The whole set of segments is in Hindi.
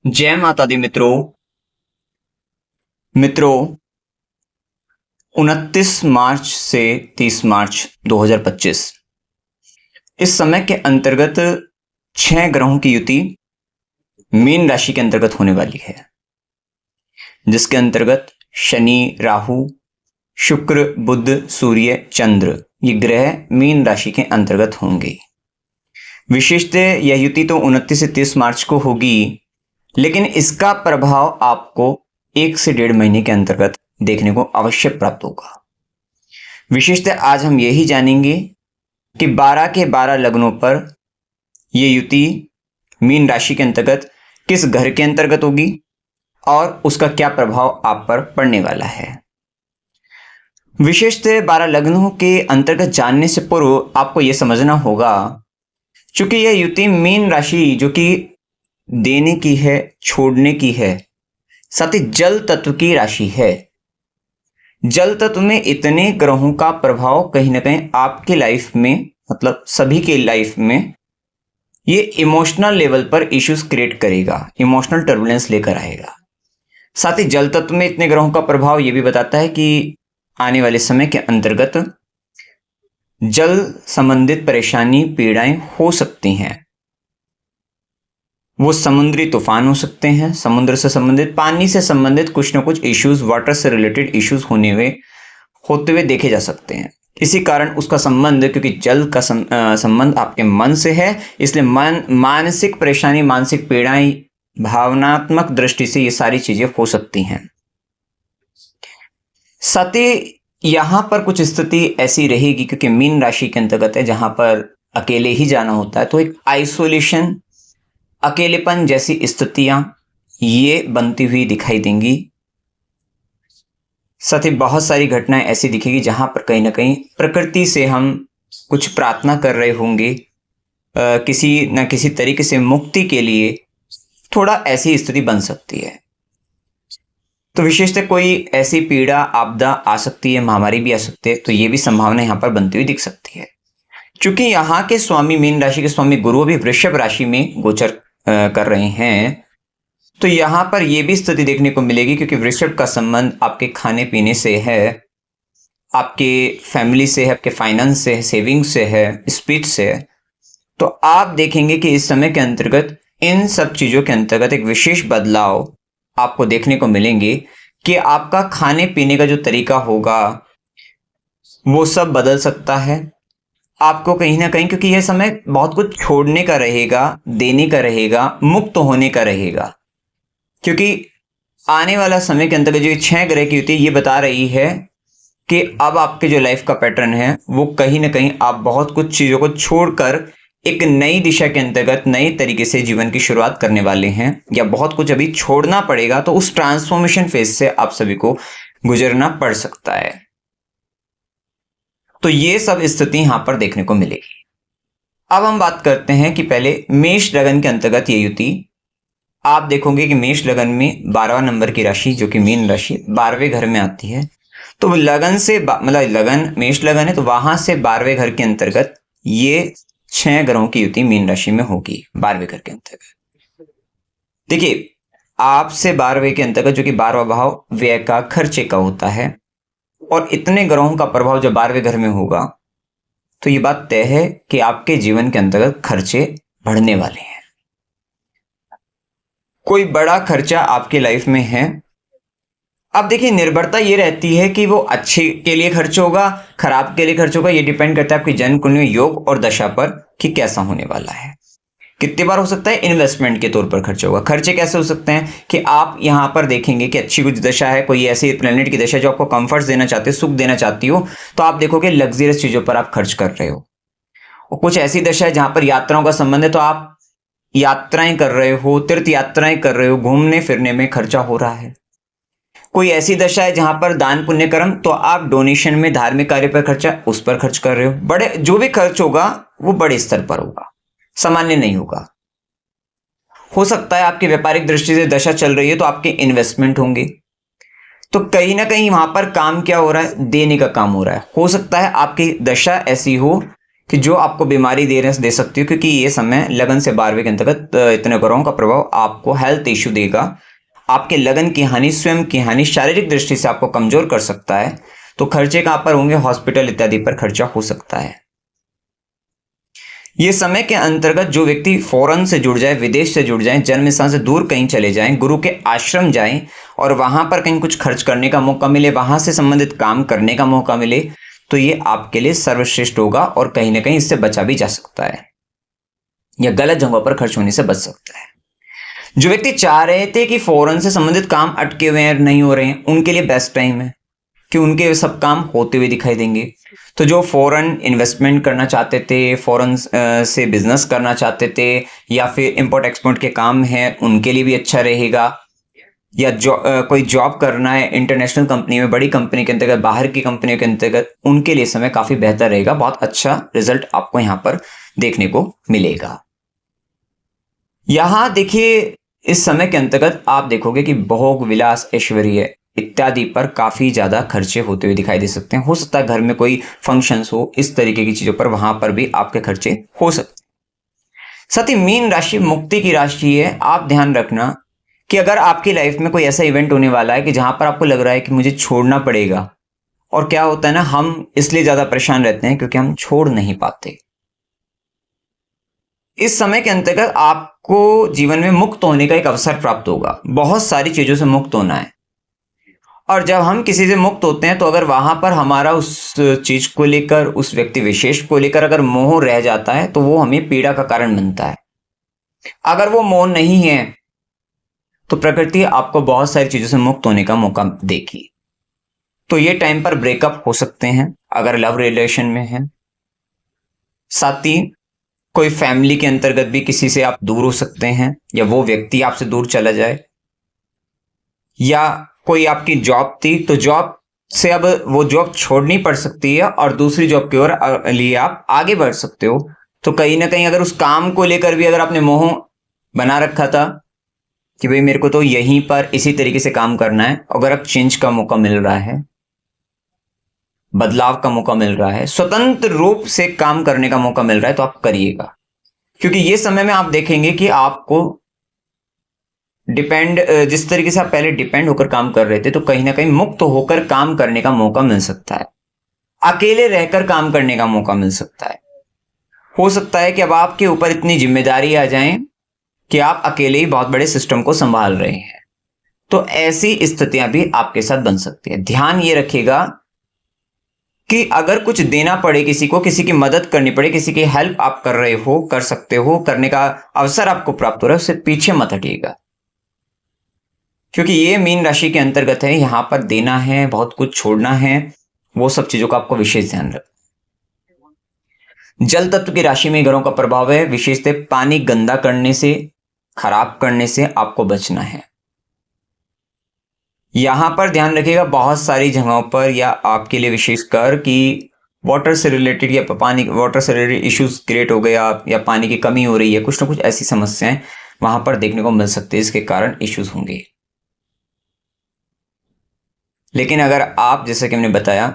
जय माता दी मित्रों 29 मार्च से 30 मार्च 2025 इस समय के अंतर्गत 6 ग्रहों की युति मीन राशि के अंतर्गत होने वाली है, जिसके अंतर्गत शनि, राहु, शुक्र, बुध, सूर्य, चंद्र ये ग्रह मीन राशि के अंतर्गत होंगे। विशेषतः यह युति तो 29 से 30 मार्च को होगी, लेकिन इसका प्रभाव आपको 1 से 1.5 महीने के अंतर्गत देखने को अवश्य प्राप्त होगा। विशेषतः आज हम यही जानेंगे कि 12 के 12 लग्नों पर यह युति मीन राशि के अंतर्गत किस घर के अंतर्गत होगी और उसका क्या प्रभाव आप पर पड़ने वाला है। विशेषतः 12 लग्नों के अंतर्गत जानने से पूर्व आपको यह समझना होगा, चूंकि यह युति मीन राशि जो कि देने की है, छोड़ने की है, साथ ही जल तत्व की राशि है। जल तत्व में इतने ग्रहों का प्रभाव कहीं ना कहीं आपके लाइफ में, मतलब सभी के लाइफ में, ये इमोशनल लेवल पर इश्यूज क्रिएट करेगा, इमोशनल टर्बुलेंस लेकर आएगा। साथ ही जल तत्व में इतने ग्रहों का प्रभाव ये भी बताता है कि आने वाले समय के अंतर्गत जल संबंधित परेशानी, पीड़ाएं हो सकती हैं। वो समुद्री तूफान हो सकते हैं, समुद्र से संबंधित, पानी से संबंधित कुछ ना कुछ इश्यूज, वाटर से रिलेटेड इश्यूज होते हुए देखे जा सकते हैं। इसी कारण उसका संबंध, क्योंकि जल का संबंध आपके मन से है, इसलिए मानसिक परेशानी, मानसिक पीड़ाएं, भावनात्मक दृष्टि से ये सारी चीजें हो सकती हैं। साथ ही यहां पर कुछ स्थिति ऐसी रहेगी, क्योंकि मीन राशि के अंतर्गत है, जहां पर अकेले ही जाना होता है, तो एक आइसोलेशन, अकेलेपन जैसी स्थितियां ये बनती हुई दिखाई देंगी। साथ ही बहुत सारी घटनाएं ऐसी दिखेगी जहां पर कहीं ना कहीं प्रकृति से हम कुछ प्रार्थना कर रहे होंगे, किसी न किसी तरीके से मुक्ति के लिए, थोड़ा ऐसी स्थिति बन सकती है। तो विशेषतः कोई ऐसी पीड़ा, आपदा आ सकती है, महामारी भी आ सकती है, तो ये भी संभावना यहां पर बनती हुई दिख सकती है। क्योंकि यहाँ के स्वामी, मीन राशि के स्वामी गुरु भी वृषभ राशि में गोचर कर रहे हैं, तो यहां पर यह भी स्थिति देखने को मिलेगी, क्योंकि वृषभ का संबंध आपके खाने पीने से है, आपके फैमिली से है, आपके फाइनेंस से है, सेविंग्स से है, स्पीच से है। तो आप देखेंगे कि इस समय के अंतर्गत इन सब चीजों के अंतर्गत एक विशेष बदलाव आपको देखने को मिलेंगे कि आपका खाने पीने का जो तरीका होगा वो सब बदल सकता है। आपको कहीं ना कहीं, क्योंकि यह समय बहुत कुछ छोड़ने का रहेगा, देने का रहेगा, मुक्त होने का रहेगा, क्योंकि आने वाला समय के अंतर्गत जो 6 ग्रह की युति ये बता रही है कि अब आपके जो लाइफ का पैटर्न है वो कहीं ना कहीं आप बहुत कुछ चीजों को छोड़कर एक नई दिशा के अंतर्गत नए तरीके से जीवन की शुरुआत करने वाले हैं, या बहुत कुछ अभी छोड़ना पड़ेगा। तो उस ट्रांसफॉर्मेशन फेज से आप सभी को गुजरना पड़ सकता है। तो ये सब स्थिति यहां पर देखने को मिलेगी। अब हम बात करते हैं कि पहले मेष लगन के अंतर्गत ये युति आप देखोगे कि मेष लगन में 12वां नंबर की राशि जो कि मीन राशि 12वें घर में आती है। तो लगन से, मतलब लगन मेष लगन है, तो वहां से 12वें घर के अंतर्गत ये 6 ग्रहों की युति मीन राशि में होगी 12वें घर के अंतर्गत। देखिए, आपसे 12वें के अंतर्गत, जो कि 12वां भाव व्यय का, खर्चे का होता है, और इतने ग्रहों का प्रभाव जब 12वें घर में होगा तो ये बात तय है कि आपके जीवन के अंतर्गत खर्चे बढ़ने वाले हैं। कोई बड़ा खर्चा आपके लाइफ में है। अब देखिए, निर्भरता ये रहती है कि वो अच्छे के लिए खर्च होगा, खराब के लिए खर्च होगा। ये डिपेंड करता है आपकी जन्म कुंडली में योग और दशा पर कि कैसा होने वाला है। कितनी बार हो सकता है इन्वेस्टमेंट के तौर पर खर्च होगा। खर्चे कैसे हो सकते हैं कि आप यहां पर देखेंगे कि अच्छी कुछ दशा है, कोई ऐसी प्लेनेट की दशा जो आपको कंफर्ट्स देना चाहते हो, सुख देना चाहती हो, तो आप देखोगे लग्जरियस चीजों पर आप खर्च कर रहे हो। और कुछ ऐसी दशा है जहां पर यात्राओं का संबंध है, तो आप यात्राएं कर रहे हो, तीर्थ यात्राएं कर रहे हो, घूमने फिरने में खर्चा हो रहा है। कोई ऐसी दशा है जहां पर दान पुण्य कर्म, तो आप डोनेशन में, धार्मिक कार्य पर खर्चा, उस पर खर्च कर रहे हो। बड़े जो भी खर्च होगा वो बड़े स्तर पर होगा, सामान्य नहीं होगा। हो सकता है आपकी व्यापारिक दृष्टि से दशा चल रही है तो आपके इन्वेस्टमेंट होंगे। तो कहीं ना कहीं वहां पर काम क्या हो रहा है, देने का काम हो रहा है। हो सकता है आपकी दशा ऐसी हो कि जो आपको बीमारी दे सकती है, क्योंकि ये समय लगन से 12वें के अंतर्गत इतने ग्रहों का प्रभाव आपको हेल्थ इश्यू देगा। आपके लगन की हानि, स्वयं की हानि, शारीरिक दृष्टि से आपको कमजोर कर सकता है। तो खर्चे कहां पर होंगे? हॉस्पिटल इत्यादि पर खर्चा हो सकता है। ये समय के अंतर्गत जो व्यक्ति फॉरेन से जुड़ जाए, विदेश से जुड़ जाए, जन्म स्थान से दूर कहीं चले जाएं, गुरु के आश्रम जाएं और वहां पर कहीं कुछ खर्च करने का मौका मिले, वहां से संबंधित काम करने का मौका मिले, तो ये आपके लिए सर्वश्रेष्ठ होगा और कहीं ना कहीं इससे बचा भी जा सकता है या गलत जगहों पर खर्च होने से बच सकता है। जो व्यक्ति चाह रहे थे कि फॉरेन से संबंधित काम अटके हुए हैं, नहीं हो रहे हैं, उनके लिए बेस्ट टाइम है कि उनके सब काम होते हुए दिखाई देंगे। तो जो फॉरेन इन्वेस्टमेंट करना चाहते थे, फॉरेन से बिजनेस करना चाहते थे, या फिर इंपोर्ट एक्सपोर्ट के काम है, उनके लिए भी अच्छा रहेगा। या कोई जॉब करना है इंटरनेशनल कंपनी में, बड़ी कंपनी के अंतर्गत, बाहर की कंपनियों के अंतर्गत, उनके लिए समय काफी बेहतर रहेगा। बहुत अच्छा रिजल्ट आपको यहाँ पर देखने को मिलेगा। यहां देखिए, इस समय के अंतर्गत आप देखोगे कि भोग विलास, ऐश्वर्य इत्यादि पर काफी ज्यादा खर्चे होते हुए दिखाई दे सकते हैं। हो सकता है घर में कोई फंक्शंस हो, इस तरीके की चीजों पर, वहां पर भी आपके खर्चे हो सकते हैं। साथ ही मीन राशि मुक्ति की राशि है। आप ध्यान रखना कि अगर आपकी लाइफ में कोई ऐसा इवेंट होने वाला है कि जहां पर आपको लग रहा है कि मुझे छोड़ना पड़ेगा, और क्या होता है ना, हम इसलिए ज्यादा परेशान रहते हैं क्योंकि हम छोड़ नहीं पाते। इस समय के अंतर्गत आपको जीवन में मुक्त होने का एक अवसर प्राप्त होगा। बहुत सारी चीजों से मुक्त होना है, और जब हम किसी से मुक्त होते हैं तो अगर वहां पर हमारा उस चीज को लेकर, उस व्यक्ति विशेष को लेकर अगर मोह रह जाता है तो वो हमें पीड़ा का कारण बनता है। अगर वो मोह नहीं है तो प्रकृति आपको बहुत सारी चीजों से मुक्त होने का मौका देगी। तो ये टाइम पर ब्रेकअप हो सकते हैं अगर लव रिलेशन में है। साथ ही कोई फैमिली के अंतर्गत भी किसी से आप दूर हो सकते हैं, या वो व्यक्ति आपसे दूर चला जाए, या कोई आपकी जॉब थी तो जॉब से अब वो जॉब छोड़नी पड़ सकती है और दूसरी जॉब की ओर लिए आप आगे बढ़ सकते हो। तो कहीं ना कहीं अगर उस काम को लेकर भी अगर आपने मोह बना रखा था कि भाई मेरे को तो यहीं पर इसी तरीके से काम करना है, अगर अब चेंज का मौका मिल रहा है, बदलाव का मौका मिल रहा है, स्वतंत्र रूप से काम करने का मौका मिल रहा है, तो आप करिएगा। क्योंकि ये समय में आप देखेंगे कि आपको डिपेंड, जिस तरीके से आप पहले डिपेंड होकर काम कर रहे थे, तो कहीं ना कहीं मुक्त होकर काम करने का मौका मिल सकता है। अकेले रहकर काम करने का मौका मिल सकता है। हो सकता है कि अब आपके ऊपर इतनी जिम्मेदारी आ जाए कि आप अकेले ही बहुत बड़े सिस्टम को संभाल रहे हैं। तो ऐसी स्थितियां भी आपके साथ बन सकती है। ध्यान ये रखिएगा कि अगर कुछ देना पड़े किसी को, किसी की मदद करनी पड़े, किसी की हेल्प आप कर रहे हो, कर सकते हो, करने का अवसर आपको प्राप्त हो रहा है, उससे पीछे मत हटिएगा। क्योंकि ये मीन राशि के अंतर्गत है, यहां पर देना है, बहुत कुछ छोड़ना है, वो सब चीजों का आपको विशेष ध्यान रखना। जल तत्व की राशि में ग्रहों का प्रभाव है। विशेषतः पानी गंदा करने से, खराब करने से आपको बचना है। यहां पर ध्यान रखिएगा, बहुत सारी जगहों पर या आपके लिए विशेषकर कि वाटर से रिलेटेड या पानी, वाटर से रिलेटेड इश्यूज क्रिएट हो गया, या पानी की कमी हो रही है, कुछ ना कुछ ऐसी समस्याएं वहां पर देखने को मिल सकती है, इसके कारण इश्यूज होंगे। लेकिन अगर आप, जैसे कि हमने बताया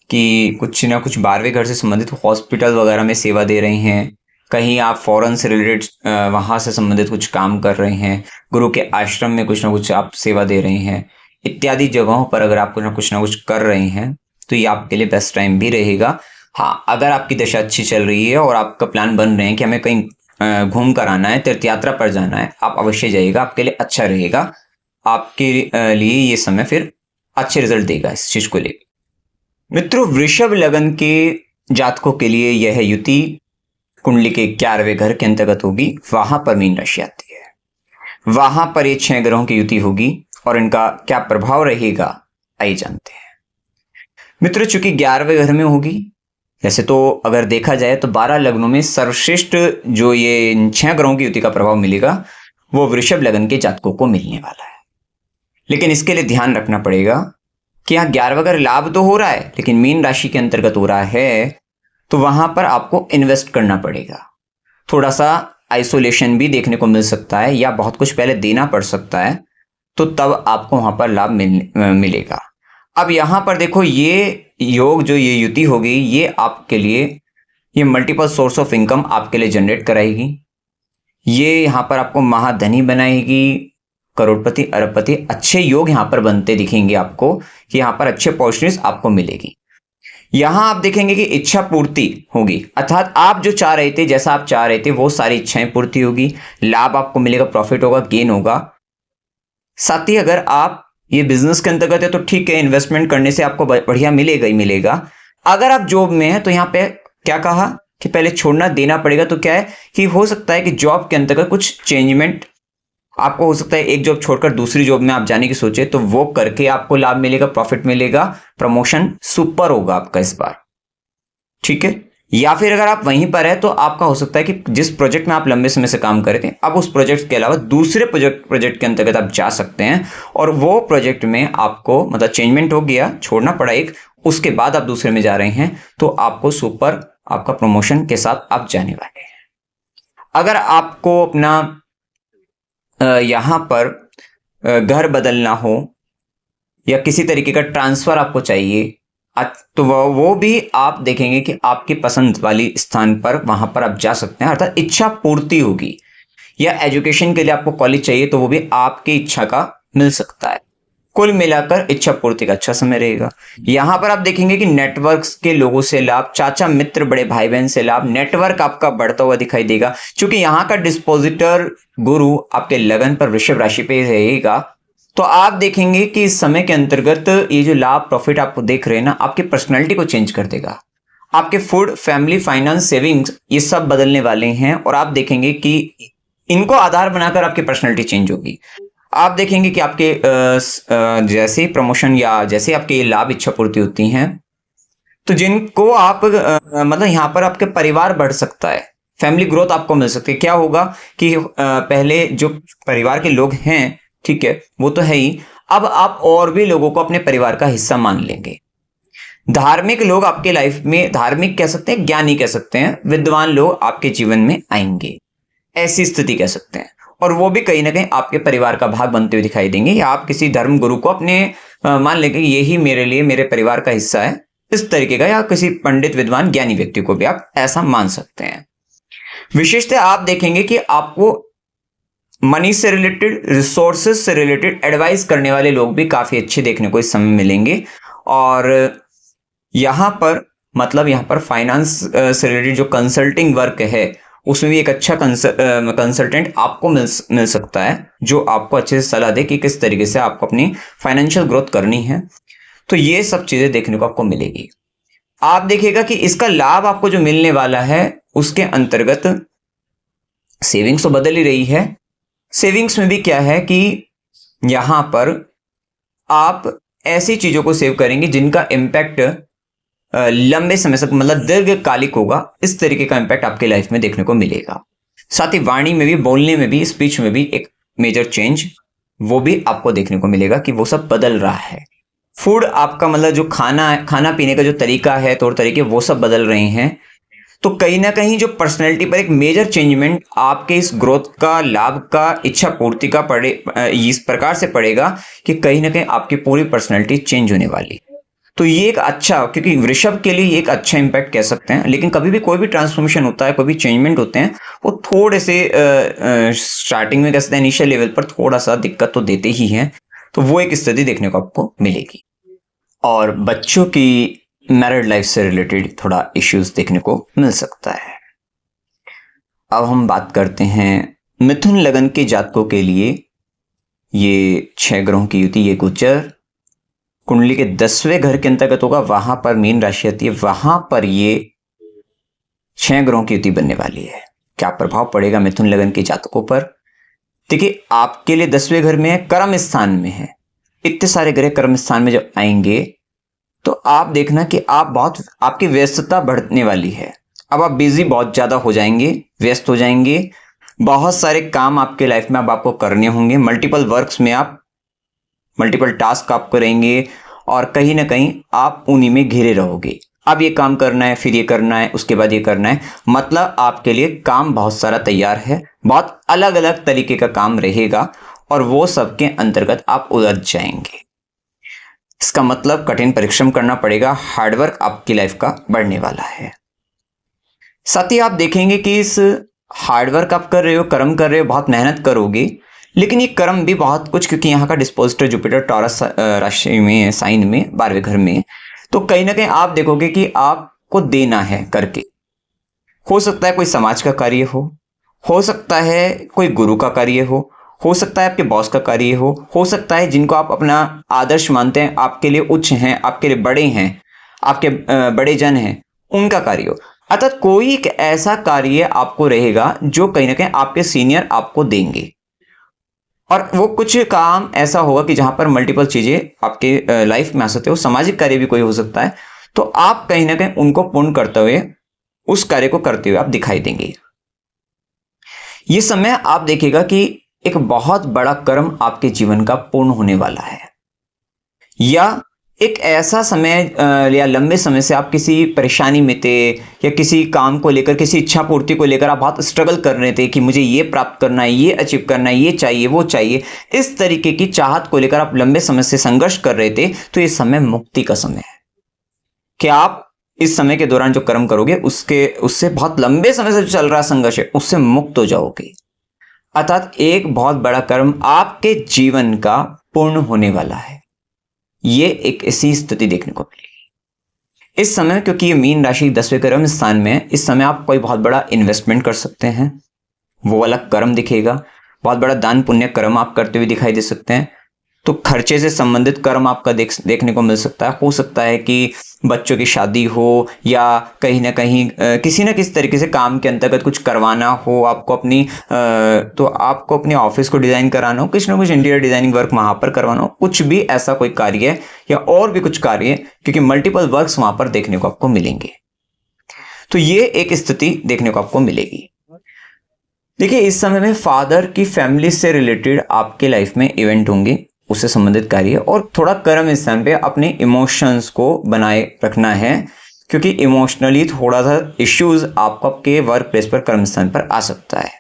कि कुछ ना कुछ 12वें घर से संबंधित हॉस्पिटल वगैरह में सेवा दे रहे हैं, कहीं आप फॉरेन से रिलेटेड वहां से संबंधित कुछ काम कर रहे हैं, गुरु के आश्रम में कुछ ना कुछ आप सेवा दे रहे हैं, इत्यादि जगहों पर अगर आप कुछ ना कुछ कर रहे हैं, तो ये आपके लिए बेस्ट टाइम भी रहेगा। हाँ, अगर आपकी दशा अच्छी चल रही है और आपका प्लान बन रहे हैं कि हमें कहीं घूम कर आना है, तीर्थ यात्रा पर जाना है, आप अवश्य जाइएगा, आपके लिए अच्छा रहेगा। आपके लिए ये समय फिर अच्छे रिजल्ट देगा इस चीज को लेकर। मित्रों, वृषभ लगन के जातकों के लिए यह युति कुंडली के 11वें घर के अंतर्गत होगी। वहां पर मीन राशि आती है, वहां पर ये 6 ग्रहों की युति होगी और इनका क्या प्रभाव रहेगा, आइए जानते हैं। मित्रों, चूंकि 11वें घर में होगी, वैसे तो अगर देखा जाए तो 12 लग्नों में सर्वश्रेष्ठ जो ये 6 ग्रहों की युति का प्रभाव मिलेगा वो वृषभ लगन के जातकों को मिलने वाला है। लेकिन इसके लिए ध्यान रखना पड़ेगा कि यहाँ 11वां घर लाभ तो हो रहा है, लेकिन मीन राशि के अंतर्गत हो रहा है, तो वहां पर आपको इन्वेस्ट करना पड़ेगा। थोड़ा सा आइसोलेशन भी देखने को मिल सकता है, या बहुत कुछ पहले देना पड़ सकता है, तो तब आपको वहां पर लाभ मिलेगा। अब यहां पर देखो, ये योग जो ये युति होगी, ये आपके लिए ये मल्टीपल सोर्स ऑफ इनकम आपके लिए जनरेट कराएगी। ये यहाँ पर आपको महाधनी बनाएगी, करोड़पति अरबपति अच्छे योग यहाँ पर बनते दिखेंगे आपको कि यहाँ पर अच्छे अपॉर्चुनिटीज आपको मिलेगी। यहाँ आप देखेंगे कि इच्छा पूर्ति होगी, अर्थात आप जो चाह रहे थे, जैसा आप चाह रहे थे वो सारी इच्छाएं पूर्ति होगी, लाभ आपको मिलेगा, प्रॉफिट होगा, गेन होगा। साथ ही अगर आप ये बिजनेस के अंतर्गत है तो ठीक है, इन्वेस्टमेंट करने से आपको बढ़िया मिलेगा ही मिलेगा। अगर आप जॉब में है तो यहाँ पे क्या कहा कि पहले छोड़ना देना पड़ेगा, तो क्या है कि हो सकता है कि जॉब के अंतर्गत कुछ चेंजमेंट आपको हो सकता है, एक जॉब छोड़कर दूसरी जॉब में आप जाने की सोचे तो वो करके आपको लाभ मिलेगा, प्रॉफिट मिलेगा, प्रमोशन सुपर होगा आपका इस बार, ठीक है। या फिर अगर आप वहीं पर है तो आपका हो सकता है कि जिस प्रोजेक्ट में आप लंबे समय से काम कर रहे थे, अब उस प्रोजेक्ट के अलावा दूसरे प्रोजेक्ट के अंतर्गत आप जा सकते हैं और वो प्रोजेक्ट में आपको मतलब चेंजमेंट हो गया, छोड़ना पड़ा एक, उसके बाद आप दूसरे में जा रहे हैं तो आपको सुपर आपका प्रमोशन के साथ आप जाने वाले हैं। अगर आपको अपना यहाँ पर घर बदलना हो या किसी तरीके का ट्रांसफर आपको चाहिए तो वो भी आप देखेंगे कि आपकी पसंद वाली स्थान पर वहां पर आप जा सकते हैं, अर्थात इच्छा पूर्ति होगी। या एजुकेशन के लिए आपको कॉलेज चाहिए तो वो भी आपकी इच्छा का मिल सकता है। कुल मिलाकर इच्छा पूर्ति का अच्छा समय रहेगा। यहां पर आप देखेंगे कि नेटवर्क्स के लोगों से लाभ, चाचा मित्र बड़े भाई बहन से लाभ, नेटवर्क आपका बढ़ता हुआ दिखाई देगा। क्योंकि यहाँ का डिस्पोजिटर गुरु आपके लगन पर वृषभ राशि पे रहेगा तो आप देखेंगे कि इस समय के अंतर्गत ये जो लाभ प्रॉफिट आपको देख रहे हैं ना, आपकी पर्सनैलिटी को चेंज कर देगा। आपके फूड, फैमिली, फाइनेंस, सेविंग्स ये सब बदलने वाले हैं और आप देखेंगे कि इनको आधार बनाकर आपकी पर्सनैलिटी चेंज होगी। आप देखेंगे कि आपके जैसे प्रमोशन या जैसे आपके लाभ इच्छा पूर्ति होती हैं तो जिनको आप मतलब यहाँ पर आपके परिवार बढ़ सकता है, फैमिली ग्रोथ आपको मिल सकती है। क्या होगा कि पहले जो परिवार के लोग हैं, ठीक है, वो तो है ही, अब आप और भी लोगों को अपने परिवार का हिस्सा मान लेंगे। धार्मिक लोग आपके लाइफ में, धार्मिक कह सकते हैं, ज्ञानी कह सकते हैं, विद्वान लोग आपके जीवन में आएंगे, ऐसी स्थिति कह सकते हैं। और वो भी कहीं ना कहीं आपके परिवार का भाग बनते हुए दिखाई देंगे या आप किसी धर्म गुरु को अपने मान लेंगे यही मेरे लिए मेरे परिवार का हिस्सा है, इस तरीके का, या किसी पंडित विद्वान ज्ञानी व्यक्ति को भी आप ऐसा मान सकते हैं। विशेषतः आप देखेंगे कि आपको मनी से रिलेटेड, रिसोर्सेज से रिलेटेड एडवाइस करने वाले लोग भी काफी अच्छे देखने को इस समय मिलेंगे। और यहां पर मतलब यहां पर फाइनेंस से रिलेटेड जो कंसल्टिंग वर्क है उसमें भी एक अच्छा कंसल्टेंट आपको मिल सकता है जो आपको अच्छे से सलाह दे कि किस तरीके से आपको अपनी फाइनेंशियल ग्रोथ करनी है। तो ये सब चीजें देखने को आपको मिलेगी। आप देखिएगा कि इसका लाभ आपको जो मिलने वाला है उसके अंतर्गत सेविंग्स तो बदल ही रही है। सेविंग्स में भी क्या है कि यहां पर आप ऐसी चीजों को सेव करेंगे जिनका इम्पैक्ट लंबे समय तक मतलब दीर्घकालिक होगा। इस तरीके का इम्पैक्ट आपके लाइफ में देखने को मिलेगा। साथ ही वाणी में भी, बोलने में भी, स्पीच में भी एक मेजर चेंज वो भी आपको देखने को मिलेगा कि वो सब बदल रहा है। फूड आपका मतलब जो खाना पीने का जो तरीका है, तौर तरीके, वो सब बदल रहे हैं। तो कहीं ना कहीं जो पर्सनैलिटी पर एक मेजर चेंजमेंट आपके इस ग्रोथ का, लाभ का, इच्छा पूर्ति का पड़े इस प्रकार से पड़ेगा कि कहीं ना कहीं आपकी पूरी पर्सनैलिटी चेंज होने वाली। तो ये एक अच्छा, क्योंकि वृषभ के लिए एक अच्छा इंपैक्ट कह सकते हैं। लेकिन कभी भी कोई भी ट्रांसफॉर्मेशन होता है, कोई भी चेंजमेंट होते हैं, वो थोड़े से स्टार्टिंग में कह सकते हैं इनिशियल लेवल पर थोड़ा सा दिक्कत तो देते ही हैं। तो वो एक स्थिति देखने को आपको मिलेगी। और बच्चों की मैरिड लाइफ से रिलेटेड थोड़ा इश्यूज देखने को मिल सकता है। अब हम बात करते हैं मिथुन लगन के जातकों के लिए। ये 6 ग्रहों की युति, ये गोचर कुंडली के 10वें घर के अंतर्गत होगा। वहां पर मीन राशि आती है, वहां पर ये 6 ग्रहों की युति बनने वाली है। क्या प्रभाव पड़ेगा मिथुन लगन के जातकों पर? देखिए, आपके लिए 10वें घर में है, कर्म स्थान में है। इतने सारे ग्रह कर्म स्थान में जब आएंगे तो आप देखना कि आपकी व्यस्तता बढ़ने वाली है। अब आप बिजी बहुत ज्यादा हो जाएंगे, व्यस्त हो जाएंगे। बहुत सारे काम आपके लाइफ में अब आपको करने होंगे। मल्टीपल वर्क्स में आप मल्टीपल टास्क आप करेंगे और कहीं ना कहीं आप उन्हीं में घिरे रहोगे। अब ये काम करना है, फिर ये करना है, उसके बाद ये करना है। मतलब आपके लिए काम बहुत सारा तैयार है, बहुत अलग अलग तरीके का काम रहेगा और वो सबके अंतर्गत आप उलझ जाएंगे। इसका मतलब कठिन परिश्रम करना पड़ेगा, हार्डवर्क आपकी लाइफ का बढ़ने वाला है। साथ ही आप देखेंगे कि इस हार्डवर्क आप कर रहे हो, कर्म कर रहे हो, बहुत मेहनत करोगे, लेकिन ये कर्म भी बहुत कुछ, क्योंकि यहाँ का डिस्पोजिटर जुपिटर टॉरस राशि में, साइन में, 12वें घर में, तो कहीं ना कहीं आप देखोगे कि आपको देना है करके। हो सकता है कोई समाज का कार्य हो सकता है कोई गुरु का कार्य हो सकता है आपके बॉस का कार्य हो सकता है जिनको आप अपना आदर्श मानते हैं, आपके लिए उच्च हैं, आपके लिए बड़े हैं, आपके बड़े जन हैं, उनका कार्य हो। अर्थात कोई एक ऐसा कार्य आपको रहेगा जो कहीं ना कहीं आपके सीनियर आपको देंगे, और वो कुछ काम ऐसा होगा कि जहां पर मल्टीपल चीजें आपके लाइफ में आ सकते हो, सामाजिक कार्य भी कोई हो सकता है, तो आप कहीं ना कहीं उनको पूर्ण करते हुए, उस कार्य को करते हुए आप दिखाई देंगे। ये समय आप देखिएगा कि एक बहुत बड़ा कर्म आपके जीवन का पूर्ण होने वाला है, या एक ऐसा समय या लंबे समय से आप किसी परेशानी में थे, या किसी काम को लेकर, किसी इच्छा पूर्ति को लेकर आप बहुत स्ट्रगल कर रहे थे कि मुझे ये प्राप्त करना है, ये अचीव करना है, ये चाहिए, वो चाहिए, इस तरीके की चाहत को लेकर आप लंबे समय से संघर्ष कर रहे थे, तो ये समय मुक्ति का समय है कि आप इस समय के दौरान जो कर्म करोगे उससे बहुत लंबे समय से चल रहा संघर्ष है, उससे मुक्त हो जाओगे। अर्थात एक बहुत बड़ा कर्म आपके जीवन का पूर्ण होने वाला है। ये एक ऐसी स्थिति देखने को मिलेगी इस समय, क्योंकि ये मीन राशि 10वें कर्म स्थान में है। इस समय आप कोई बहुत बड़ा इन्वेस्टमेंट कर सकते हैं, वो वाला कर्म दिखेगा। बहुत बड़ा दान पुण्य कर्म आप करते हुए दिखाई दे सकते हैं। तो खर्चे से संबंधित कर्म आपका देखने को मिल सकता है। हो सकता है कि बच्चों की शादी हो, या कहीं ना कहीं किसी न किसी तरीके से काम के अंतर्गत कुछ करवाना हो आपको, तो आपको अपने ऑफिस को डिजाइन कराना हो, कुछ ना कुछ इंटीरियर डिजाइनिंग वर्क वहां पर करवाना हो, कुछ भी ऐसा कोई कार्य या और भी कुछ कार्य, क्योंकि मल्टीपल वर्क्स वहां पर देखने को आपको मिलेंगे। तो ये एक स्थिति देखने को आपको मिलेगी। देखिए, इस समय में फादर की फैमिली से रिलेटेड आपके लाइफ में इवेंट होंगे, उससे संबंधित कार्य, और थोड़ा कर्म इस टाइम पे अपने इमोशंस को बनाए रखना है, क्योंकि इमोशनली थोड़ा सा इश्यूज आपको आपके वर्क प्लेस पर, कर्म स्थान पर आ सकता है।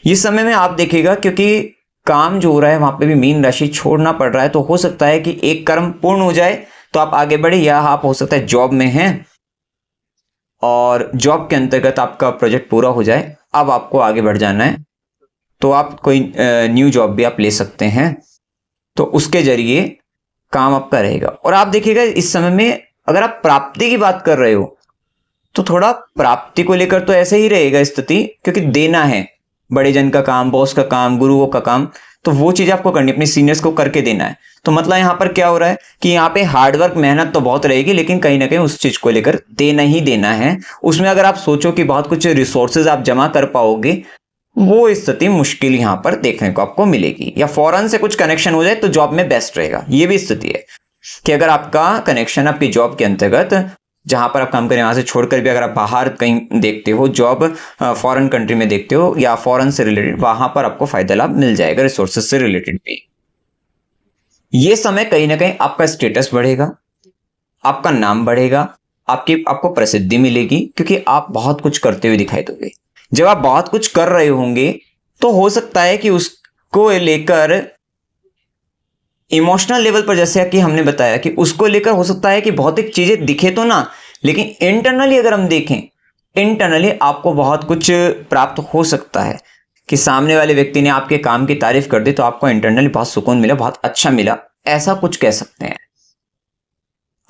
इस समय में आप देखिएगा, क्योंकि काम जो हो रहा है वहां पे भी मीन राशि छोड़ना पड़ रहा है, तो हो सकता है कि एक कर्म पूर्ण हो जाए तो आप आगे बढ़े, या आप हो सकता है जॉब में हैं और जॉब के अंतर्गत आपका प्रोजेक्ट पूरा हो जाए, अब आपको आगे बढ़ जाना है, तो आप कोई न्यू जॉब भी आप ले सकते हैं, तो उसके जरिए काम आपका रहेगा। और आप देखिएगा इस समय में अगर आप प्राप्ति की बात कर रहे हो, तो थोड़ा प्राप्ति को लेकर तो ऐसे ही रहेगा स्थिति, क्योंकि देना है, बड़े जन का काम, बॉस का काम, गुरुओं का काम, तो वो चीज आपको करनी, अपने सीनियर्स को करके देना है। तो मतलब यहाँ पर क्या हो रहा है कि यहाँ पे हार्डवर्क, मेहनत तो बहुत रहेगी, लेकिन कहीं ना कहीं उस चीज को लेकर देना ही देना है। उसमें अगर आप सोचो कि बहुत कुछ रिसोर्सेज आप जमा कर पाओगे, वो स्थिति मुश्किल यहां पर देखने को आपको मिलेगी, या फॉरेन से कुछ कनेक्शन हो जाए तो जॉब में बेस्ट रहेगा। ये भी स्थिति है कि अगर आपका कनेक्शन आपकी जॉब के अंतर्गत, जहां पर आप काम करें वहां से छोड़कर भी अगर आप बाहर कहीं देखते हो जॉब, फॉरेन कंट्री में देखते हो, या फॉरेन से रिलेटेड, वहां पर आपको फायदा लाभ मिल जाएगा रिसोर्सेज से रिलेटेड भी। ये समय कहीं ना कहीं आपका स्टेटस बढ़ेगा, आपका नाम बढ़ेगा, आपको प्रसिद्धि मिलेगी, क्योंकि आप बहुत कुछ करते हुए दिखाई दोगे। जब आप बहुत कुछ कर रहे होंगे तो हो सकता है कि उसको लेकर इमोशनल लेवल पर, जैसे कि हमने बताया कि उसको लेकर हो सकता है कि भौतिक चीजें दिखे तो ना, लेकिन इंटरनली अगर हम देखें, इंटरनली आपको बहुत कुछ प्राप्त हो सकता है कि सामने वाले व्यक्ति ने आपके काम की तारीफ कर दी, तो आपको इंटरनली बहुत सुकून मिला, बहुत अच्छा मिला, ऐसा कुछ कह सकते हैं।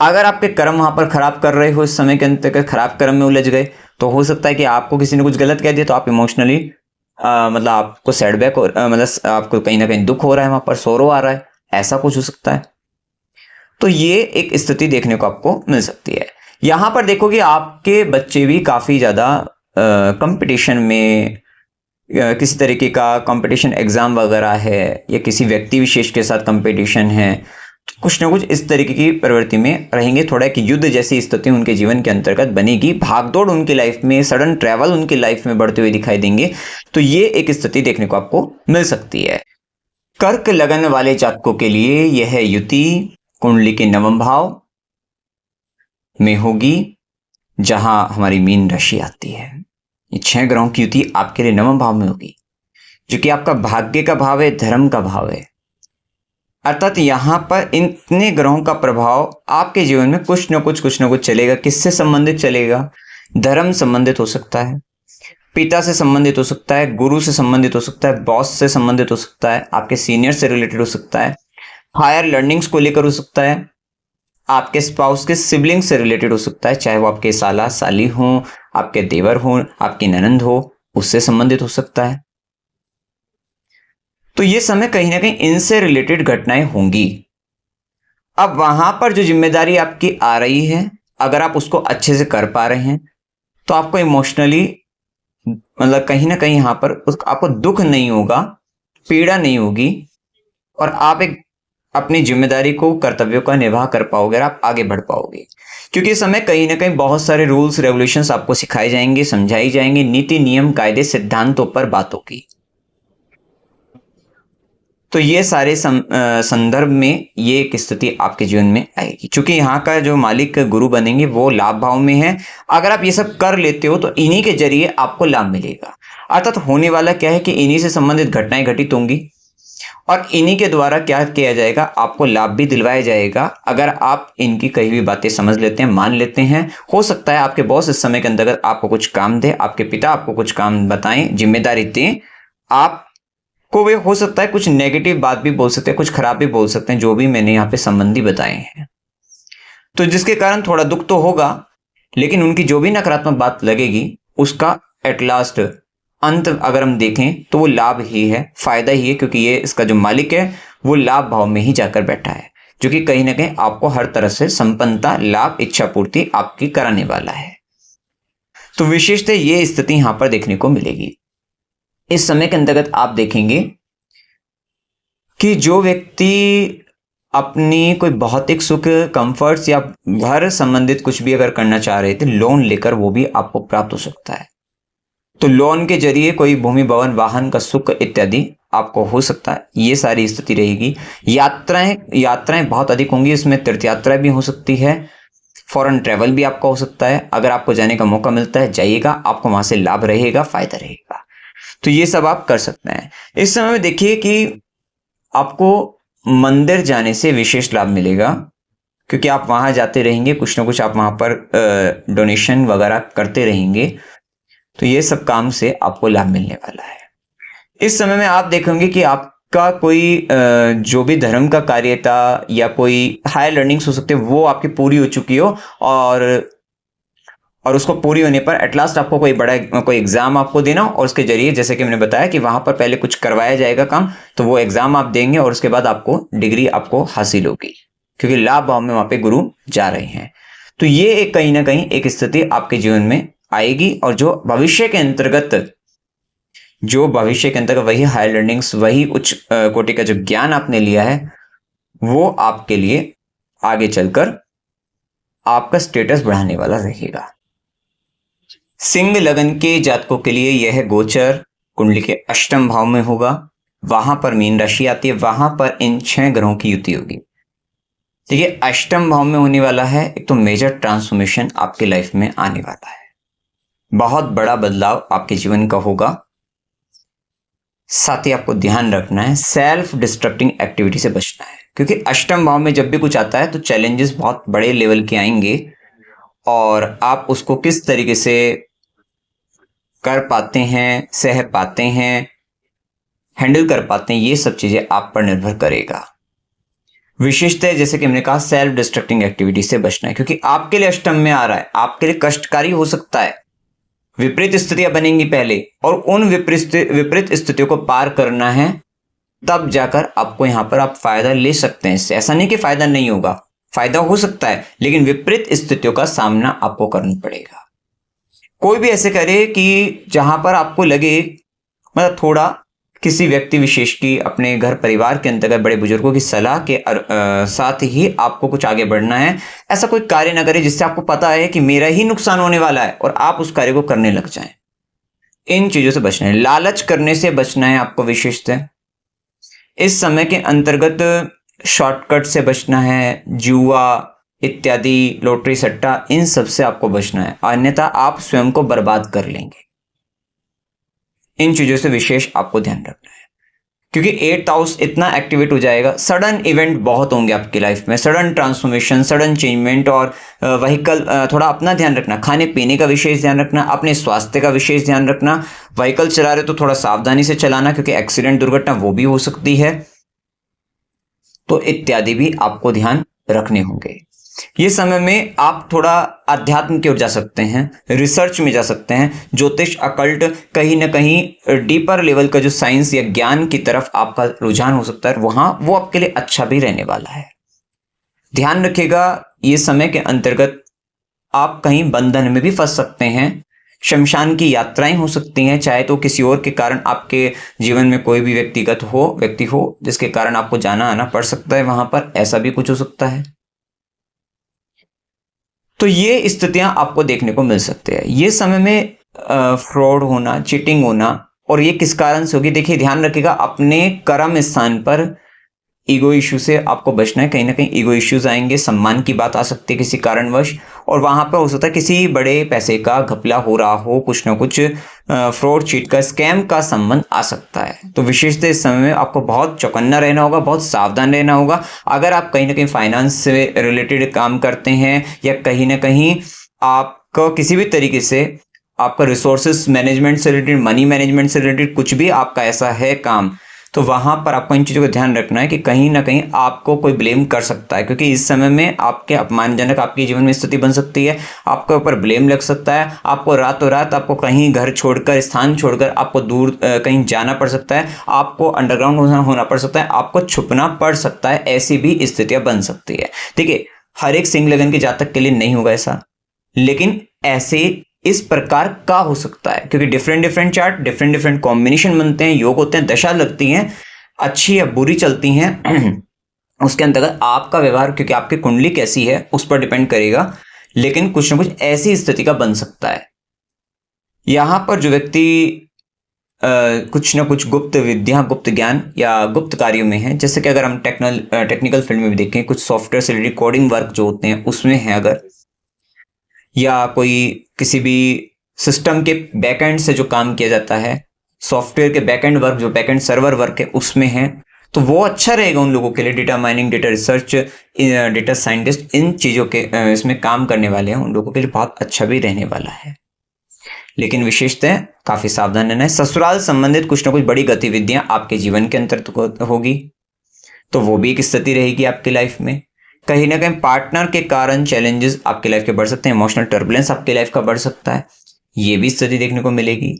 अगर आपके कर्म वहां पर खराब कर रहे हो, इस समय के अंतर्गत खराब कर्म में उलझ गए, तो हो सकता है कि आपको किसी ने कुछ गलत कह दिया, तो आप इमोशनली मतलब आपको सेटबैक हो, मतलब आपको कहीं ना कहीं दुख हो रहा है, वहां पर सोरो आ रहा है, ऐसा कुछ हो सकता है। तो ये एक स्थिति देखने को आपको मिल सकती है। यहां पर देखो कि आपके बच्चे भी काफी ज्यादा कंपटीशन में, किसी तरीके का कंपटीशन एग्जाम वगैरह है, या किसी व्यक्ति विशेष के साथ कंपटीशन है, तो कुछ ना कुछ इस तरीके की प्रवृत्ति में रहेंगे। थोड़ा कि युद्ध जैसी स्थिति उनके जीवन के अंतर्गत बनेगी, भागदौड़ उनकी लाइफ में, सडन ट्रैवल उनकी लाइफ में बढ़ते हुए दिखाई देंगे। तो ये एक स्थिति देखने को आपको मिल सकती है। कर्क लगन वाले जातकों के लिए यह युति कुंडली के नवम भाव में होगी, जहां हमारी मीन राशि आती है। ये 6 ग्रहों की युति आपके लिए नवम भाव में होगी, जो कि आपका भाग्य का भाव है, धर्म का भाव है। अर्थात यहां पर इतने ग्रहों का प्रभाव आपके जीवन में कुछ ना कुछ चलेगा। किससे संबंधित चलेगा? धर्म संबंधित हो सकता है, पिता से संबंधित हो सकता है, गुरु से संबंधित हो सकता है, बॉस से संबंधित हो सकता है, आपके सीनियर से रिलेटेड हो सकता है, हायर लर्निंग्स को लेकर हो सकता है, आपके स्पाउस के सिबलिंग से रिलेटेड हो सकता है, चाहे वो आपके साला साली हो, आपके देवर हो, आपकी ननंद हो, उससे संबंधित हो सकता है। तो ये समय कहीं ना कहीं इनसे रिलेटेड घटनाएं होंगी। अब वहां पर जो जिम्मेदारी आपकी आ रही है, अगर आप उसको अच्छे से कर पा रहे हैं तो आपको इमोशनली मतलब कहीं ना कहीं यहां पर आपको दुख नहीं होगा, पीड़ा नहीं होगी, और आप एक अपनी जिम्मेदारी को, कर्तव्यों का निर्वाह कर पाओगे और आप आगे बढ़ पाओगे। क्योंकि इस समय कहीं ना कहीं बहुत सारे रूल्स रेगुलेशंस आपको सिखाए जाएंगे, समझाई जाएंगे, नीति नियम कायदे सिद्धांतों पर बात होगी। तो ये सारे संदर्भ में ये एक स्थिति आपके जीवन में आएगी। क्योंकि यहाँ का जो मालिक गुरु बनेंगे वो लाभ भाव में है। अगर आप ये सब कर लेते हो तो इन्हीं के जरिए आपको लाभ मिलेगा। अर्थात होने वाला क्या है कि इन्हीं से संबंधित घटनाएं घटित होंगी और इन्हीं के द्वारा क्या किया जाएगा, आपको लाभ भी दिलवाया जाएगा। अगर आप इनकी कही हुई बातें समझ लेते हैं, मान लेते हैं, हो सकता है आपके बॉस इस समय के अंतर्गत आपको कुछ काम दे, आपके पिता आपको कुछ काम बताएं, जिम्मेदारी दें, आप को वे हो सकता है कुछ नेगेटिव बात भी बोल सकते हैं, कुछ खराब भी बोल सकते हैं, जो भी मैंने यहाँ पे संबंधी बताए हैं। तो जिसके कारण थोड़ा दुख तो होगा, लेकिन उनकी जो भी नकारात्मक बात लगेगी उसका एट लास्ट अंत अगर हम देखें तो वो लाभ ही है, फायदा ही है। क्योंकि ये इसका जो मालिक है वो लाभ भाव में ही जाकर बैठा है, जो कि कहीं ना कहीं आपको हर तरह से संपन्नता, लाभ, इच्छा पूर्ति आपकी कराने वाला है। तो विशेषतः ये स्थिति यहां पर देखने को मिलेगी। इस समय के अंतर्गत आप देखेंगे कि जो व्यक्ति अपनी कोई भौतिक सुख, कंफर्ट्स या घर संबंधित कुछ भी अगर करना चाह रहे थे, लोन लेकर वो भी आपको प्राप्त हो सकता है। तो लोन के जरिए कोई भूमि, भवन, वाहन का सुख इत्यादि आपको हो सकता है। ये सारी स्थिति रहेगी। यात्राएं बहुत अधिक होंगी, इसमें तीर्थ यात्रा भी हो सकती है, फॉरेन ट्रेवल भी आपका हो सकता है। अगर आपको जाने का मौका मिलता है जाइएगा, आपको वहां से लाभ रहेगा, फायदा रहेगा। तो ये सब आप कर सकते हैं। इस समय में देखिए कि आपको मंदिर जाने से विशेष लाभ मिलेगा, क्योंकि आप वहां जाते रहेंगे, कुछ ना कुछ आप वहां पर डोनेशन वगैरह करते रहेंगे। तो ये सब काम से आपको लाभ मिलने वाला है। इस समय में आप देखेंगे कि आपका कोई जो भी धर्म का कार्य था या कोई हायर लर्निंग्स हो सकते हैं, वो आपकी पूरी हो चुकी हो, और उसको पूरी होने पर एट लास्ट आपको कोई एग्जाम आपको देना, और उसके जरिए जैसे कि मैंने बताया कि वहां पर पहले कुछ करवाया जाएगा काम, तो वो एग्जाम आप देंगे और उसके बाद आपको डिग्री आपको हासिल होगी, क्योंकि लाभ भाव में वहां पे गुरु जा रहे हैं। तो ये एक कहीं ना कहीं एक स्थिति आपके जीवन में आएगी, और जो भविष्य के अंतर्गत वही हायर लर्निंग्स, वही उच्च कोटि का जो ज्ञान आपने लिया है, वो आपके लिए आगे चलकर आपका स्टेटस बढ़ाने वाला रहेगा। सिंह लगन के जातकों के लिए यह गोचर कुंडली के अष्टम भाव में होगा। वहां पर मीन राशि आती है, वहां पर इन 6 ग्रहों की युति होगी। देखिए, अष्टम भाव में होने वाला है एक तो मेजर ट्रांसफॉर्मेशन आपके लाइफ में आने वाला है, बहुत बड़ा बदलाव आपके जीवन का होगा। साथ ही आपको ध्यान रखना है, सेल्फ डिस्ट्रक्टिंग एक्टिविटी से बचना है, क्योंकि अष्टम भाव में जब भी कुछ आता है तो चैलेंजेस बहुत बड़े लेवल के आएंगे, और आप उसको किस तरीके से कर पाते हैं, सह पाते हैं, हैंडल कर पाते हैं, ये सब चीजें आप पर निर्भर करेगा। विशेषतः जैसे कि हमने कहा, सेल्फ डिस्ट्रक्टिंग एक्टिविटी से बचना है, क्योंकि आपके लिए अष्टम में आ रहा है, आपके लिए कष्टकारी हो सकता है। विपरीत स्थितियां बनेंगी पहले, और उन विपरीत स्थितियों को पार करना है, तब जाकर आपको यहां पर आप फायदा ले सकते हैं इससे। ऐसा नहीं कि फायदा नहीं होगा, फायदा हो सकता है, लेकिन विपरीत स्थितियों का सामना आपको करना पड़ेगा। कोई भी ऐसे करे कि जहां पर आपको लगे, मतलब थोड़ा किसी व्यक्ति विशेष की, अपने घर परिवार के अंतर्गत बड़े बुजुर्गों की सलाह के साथ ही आपको कुछ आगे बढ़ना है, ऐसा कोई कार्य न करें जिससे आपको पता है कि मेरा ही नुकसान होने वाला है और आप उस कार्य को करने लग जाएं। इन चीजों से बचना है, लालच करने से बचना है आपको विशेषतः। इस समय के अंतर्गत शॉर्टकट से बचना है, जुआ इत्यादि, लॉटरी सट्टा, इन सब से आपको बचना है, अन्यथा आप स्वयं को बर्बाद कर लेंगे। इन चीजों से विशेष आपको ध्यान रखना है। क्योंकि 8th हाउस इतना एक्टिवेट हो जाएगा, सडन इवेंट बहुत होंगे आपकी लाइफ में, सडन ट्रांसफॉर्मेशन, सडन चेंजमेंट। और व्हीकल थोड़ा अपना ध्यान रखना, खाने पीने का विशेष ध्यान रखना, अपने स्वास्थ्य का विशेष ध्यान रखना। व्हीकल चला रहे तो थोड़ा सावधानी से चलाना, क्योंकि एक्सीडेंट दुर्घटना वो भी हो सकती है। तो इत्यादि भी आपको ध्यान रखने होंगे। ये समय में आप थोड़ा अध्यात्म की ओर जा सकते हैं, रिसर्च में जा सकते हैं, ज्योतिष, अकल्ट, कहीं ना कहीं डीपर लेवल का जो साइंस या ज्ञान की तरफ आपका रुझान हो सकता है, वहां वो आपके लिए अच्छा भी रहने वाला है। ध्यान रखिएगा, ये समय के अंतर्गत आप कहीं बंधन में भी फंस सकते हैं, शमशान की यात्राएं हो सकती हैं, चाहे तो किसी और के कारण आपके जीवन में कोई भी व्यक्ति हो जिसके कारण आपको जाना आना पड़ सकता है वहां पर, ऐसा भी कुछ हो सकता है। तो ये स्थितियां आपको देखने को मिल सकते हैं। ये समय में फ्रॉड होना, चीटिंग होना, और ये किस कारण से होगी, देखिए ध्यान रखिएगा, अपने कर्म स्थान पर ईगो इश्यू से आपको बचना है। कहीं ना कहीं ईगो इश्यूज आएंगे, सम्मान की बात आ सकती है किसी कारणवश, और वहां पर हो सकता है किसी बड़े पैसे का घपला हो रहा हो, कुछ ना कुछ फ्रॉड, चीट का, स्कैम का संबंध आ सकता है। तो विशेषतः इस समय में आपको बहुत चौकन्ना रहना होगा, बहुत सावधान रहना होगा। अगर आप कहीं ना कहीं फाइनेंस से रिलेटेड काम करते हैं, या कहीं ना कहीं आपको किसी भी तरीके से आपका रिसोर्सेस मैनेजमेंट से रिलेटेड, मनी मैनेजमेंट से रिलेटेड कुछ भी आपका ऐसा है काम, तो वहां पर आपको इन चीज़ों का ध्यान रखना है कि कहीं ना कहीं आपको कोई ब्लेम कर सकता है, क्योंकि इस समय में आपके अपमानजनक आपके जीवन में स्थिति बन सकती है, आपके ऊपर ब्लेम लग सकता है, आपको रातों रात आपको कहीं घर छोड़कर, स्थान छोड़कर आपको दूर कहीं जाना पड़ सकता है, आपको अंडरग्राउंड होना पड़ सकता है, आपको छुपना पड़ सकता है, ऐसी भी स्थितियां बन सकती है। देखिए, हर एक सिंह लगन के जातक के लिए नहीं होगा ऐसा, लेकिन ऐसे इस प्रकार का हो सकता है, क्योंकि डिफरेंट चार्ट, डिफरेंट कॉम्बिनेशन बनते हैं, योग होते हैं, दशा लगती हैं, अच्छी या बुरी चलती हैं उसके अंतर्गत आपका व्यवहार, क्योंकि आपकी कुंडली कैसी है उस पर डिपेंड करेगा, लेकिन कुछ ना कुछ ऐसी स्थिति का बन सकता है। यहां पर जो व्यक्ति कुछ ना कुछ गुप्त विद्या, गुप्त ज्ञान या गुप्त कार्यों में है, जैसे कि अगर हम टेक्निकल फील्ड में भी देखें, कुछ सॉफ्टवेयर से रिलेटेड कोडिंग वर्क जो होते हैं उसमें है अगर, या कोई किसी भी सिस्टम के बैकएंड से जो काम किया जाता है, सॉफ्टवेयर के बैकएंड वर्क, जो बैकएंड सर्वर वर्क है उसमें है, तो वो अच्छा रहेगा उन लोगों के लिए। Data mining, data research, data scientist, इन चीज़ों के इसमें काम करने वाले हैं, उन लोगों के लिए बहुत अच्छा भी रहने वाला है। लेकिन विशेषतः काफ़ी सावधान रहना है। ससुराल संबंधित कुछ ना कुछ बड़ी गतिविधियां आपके जीवन के अंतर्गत होगी, तो वो भी एक स्थिति रहेगी आपकी लाइफ में। कहीं ना कहीं पार्टनर के कारण चैलेंजेस आपके लाइफ के बढ़ सकते हैं, इमोशनल टर्बुलेंस आपके लाइफ का बढ़ सकता है, ये भी स्थिति देखने को मिलेगी।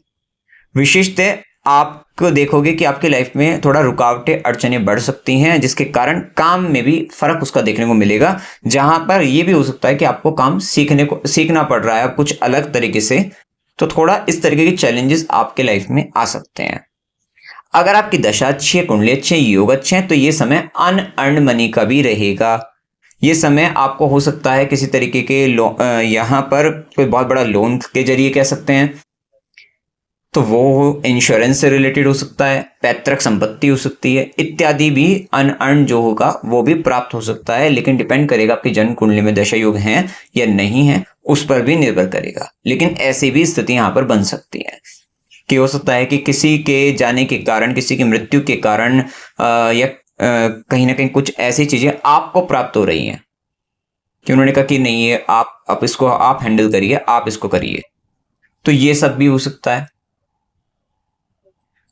विशेषतः आपको देखोगे कि आपकी लाइफ में थोड़ा रुकावटें, अड़चने बढ़ सकती हैं, जिसके कारण काम में भी फर्क उसका देखने को मिलेगा, जहां पर यह भी हो सकता है कि आपको काम सीखना पड़ रहा है कुछ अलग तरीके से, तो थोड़ा इस तरीके के चैलेंजेस आपके लाइफ में आ सकते हैं। अगर आपकी दशा अच्छी है, कुंडली अच्छी है, योग अच्छे हैं, तो ये समय अनअर्न्ड मनी का भी रहेगा। ये समय आपको हो सकता है किसी तरीके के यहाँ पर कोई बहुत बड़ा लोन के जरिए कह सकते हैं, तो वो इंश्योरेंस से रिलेटेड हो सकता है, पैतृक संपत्ति हो सकती है, इत्यादि भी अनअर्न्ड जो होगा वो भी प्राप्त हो सकता है। लेकिन डिपेंड करेगा आपकी जन्म कुंडली में दशा योग हैं या नहीं है, उस पर भी निर्भर करेगा। लेकिन ऐसी भी स्थिति यहाँ पर बन सकती है कि हो सकता है कि किसी के जाने के कारण, किसी की मृत्यु के कारण या कहीं ना कहीं कुछ ऐसी चीजें आपको प्राप्त हो रही हैं कि उन्होंने कहा कि नहीं, ये आप इसको आप हैंडल करिए, आप इसको करिए, तो ये सब भी हो सकता है।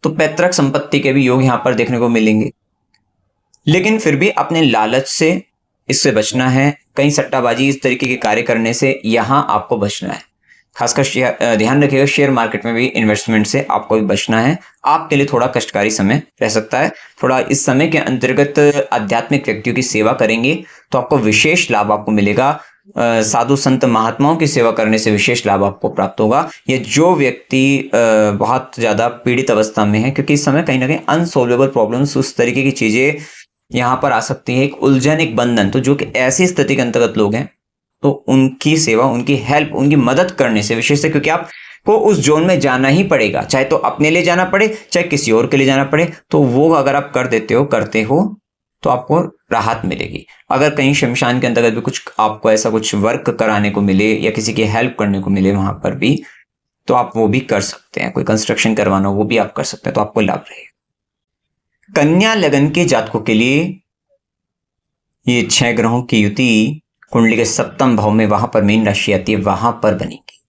तो पैतृक संपत्ति के भी योग यहां पर देखने को मिलेंगे। लेकिन फिर भी अपने लालच से इससे बचना है, कहीं सट्टाबाजी इस तरीके के कार्य करने से यहां आपको बचना है। खासकर ध्यान रखिएगा, शेयर मार्केट में भी इन्वेस्टमेंट से आपको भी बचना है। आपके लिए थोड़ा कष्टकारी समय रह सकता है। थोड़ा इस समय के अंतर्गत आध्यात्मिक व्यक्तियों की सेवा करेंगे तो आपको विशेष लाभ आपको मिलेगा। साधु संत महात्माओं की सेवा करने से विशेष लाभ आपको प्राप्त होगा। ये जो व्यक्ति बहुत ज्यादा पीड़ित अवस्था में है, क्योंकि इस समय कहीं ना कहीं अनसॉल्वेबल प्रॉब्लम्स, उस तरीके की चीजें यहाँ पर आ सकती है, एक उलझन, एक बंधन, तो जो कि ऐसी स्थिति के अंतर्गत लोग हैं, तो उनकी सेवा, उनकी हेल्प, उनकी मदद करने से विशेष है, क्योंकि आपको उस जोन में जाना ही पड़ेगा, चाहे तो अपने लिए जाना पड़े, चाहे किसी और के लिए जाना पड़े, तो वो अगर आप करते हो तो आपको राहत मिलेगी। अगर कहीं शमशान के अंतर्गत भी कुछ आपको ऐसा कुछ वर्क कराने को मिले या किसी की हेल्प करने को मिले वहां पर भी, तो आप वो भी कर सकते हैं। कोई कंस्ट्रक्शन करवाना वो भी आप कर सकते हैं, तो आपको लाभ रहेगा। कन्या लगन के जातकों के लिए ये 6 ग्रहों की युति कुंडली के 7वें भाव में, वहां पर मीन राशि आती है, वहां पर बनेगी।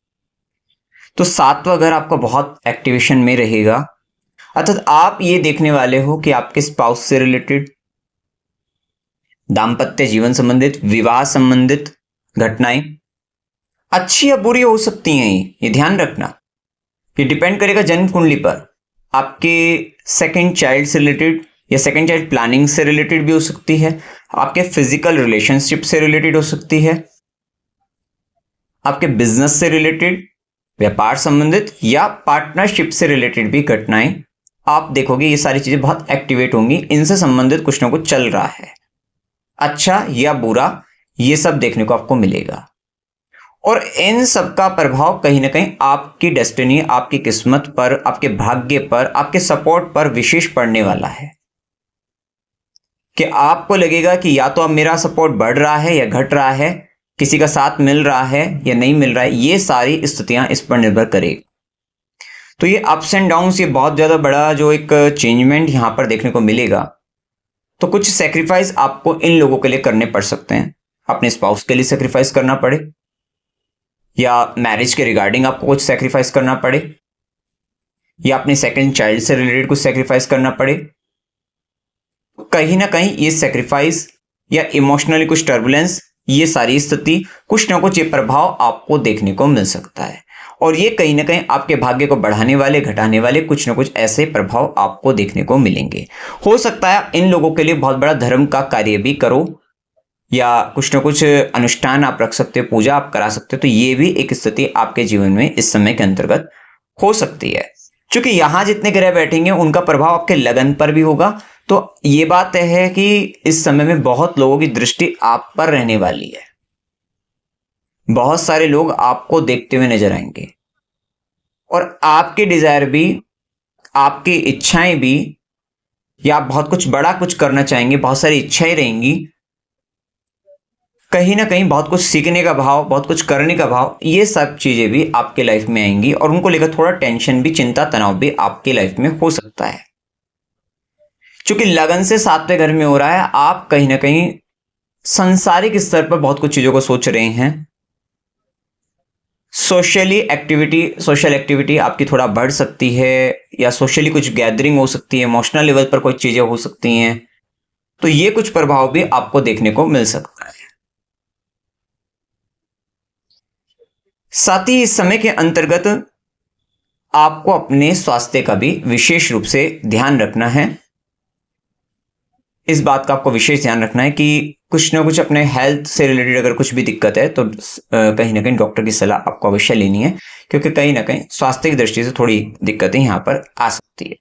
तो 7वां घर आपका बहुत एक्टिवेशन में रहेगा। अर्थात आप ये देखने वाले हो कि आपके स्पाउस से रिलेटेड, दाम्पत्य जीवन संबंधित, विवाह संबंधित घटनाएं अच्छी या बुरी हो सकती हैं। ये ध्यान रखना। ये डिपेंड करेगा जन्म कुंडली पर। आपके सेकंड चाइल्ड से रिलेटेड या सेकंड चाइल्ड प्लानिंग से रिलेटेड भी हो सकती है, आपके फिजिकल रिलेशनशिप से रिलेटेड हो सकती है, आपके बिजनेस से रिलेटेड, व्यापार संबंधित या पार्टनरशिप से रिलेटेड भी घटनाएं आप देखोगे। ये सारी चीजें बहुत एक्टिवेट होंगी। इनसे संबंधित कुछ ना कुछ चल रहा है, अच्छा या बुरा, ये सब देखने को आपको मिलेगा। और इन सब का प्रभाव कहीं ना कहीं आपकी डेस्टिनी, आपकी किस्मत पर, आपके भाग्य पर, आपके सपोर्ट पर विशेष पड़ने वाला है। कि आपको लगेगा कि या तो अब मेरा सपोर्ट बढ़ रहा है या घट रहा है, किसी का साथ मिल रहा है या नहीं मिल रहा है, ये सारी स्थितियां इस पर निर्भर करेगी। तो ये अप्स एंड डाउन्स, ये बहुत ज्यादा बड़ा जो एक चेंजमेंट यहां पर देखने को मिलेगा। तो कुछ सेक्रीफाइस आपको इन लोगों के लिए करने पड़ सकते हैं। अपने स्पाउस के लिए सेक्रीफाइस करना पड़े, या मैरिज के रिगार्डिंग आपको कुछ सेक्रीफाइस करना पड़े, या अपने सेकंड चाइल्ड से रिलेटेड कुछ सेक्रीफाइस करना पड़े। कहीं ना कहीं ये सेक्रीफाइस या इमोशनली कुछ टर्बुलेंस, ये सारी स्थिति, कुछ ना कुछ ये प्रभाव आपको देखने को मिल सकता है। और ये कहीं ना कहीं आपके भाग्य को बढ़ाने वाले, घटाने वाले कुछ ना कुछ ऐसे प्रभाव आपको देखने को मिलेंगे। हो सकता है इन लोगों के लिए बहुत बड़ा धर्म का कार्य भी करो, या कुछ ना कुछ अनुष्ठान आप रख सकते हो, पूजा आप करा सकते हो। तो ये भी एक स्थिति आपके जीवन में इस समय के अंतर्गत हो सकती है। क्योंकि यहां जितने ग्रह बैठेंगे उनका प्रभाव आपके लगन पर भी होगा। तो ये बात तय है कि इस समय में बहुत लोगों की दृष्टि आप पर रहने वाली है। बहुत सारे लोग आपको देखते हुए नजर आएंगे, और आपके डिजायर भी, आपकी इच्छाएं भी, या आप बहुत कुछ बड़ा कुछ करना चाहेंगे, बहुत सारी इच्छाएं रहेंगी। कहीं ना कहीं बहुत कुछ सीखने का भाव, बहुत कुछ करने का भाव, ये सब चीजें भी आपके लाइफ में आएंगी। और उनको लेकर थोड़ा टेंशन भी, चिंता, तनाव भी आपकी लाइफ में हो सकता है। क्योंकि लगन से 7वें घर में हो रहा है, आप कहीं ना कहीं सांसारिक स्तर पर बहुत कुछ चीजों को सोच रहे हैं। सोशल एक्टिविटी आपकी थोड़ा बढ़ सकती है, या सोशली कुछ गैदरिंग हो सकती है, इमोशनल लेवल पर कुछ चीजें हो सकती हैं। तो ये कुछ प्रभाव भी आपको देखने को मिल सकता है। साथ ही इस समय के अंतर्गत आपको अपने स्वास्थ्य का भी विशेष रूप से ध्यान रखना है। इस बात का आपको विशेष ध्यान रखना है कि कुछ ना कुछ अपने हेल्थ से रिलेटेड अगर कुछ भी दिक्कत है तो कहीं ना कहीं डॉक्टर की सलाह आपको अवश्य लेनी है, क्योंकि कहीं ना कहीं स्वास्थ्य की दृष्टि से थोड़ी दिक्कतें यहाँ पर आ सकती है।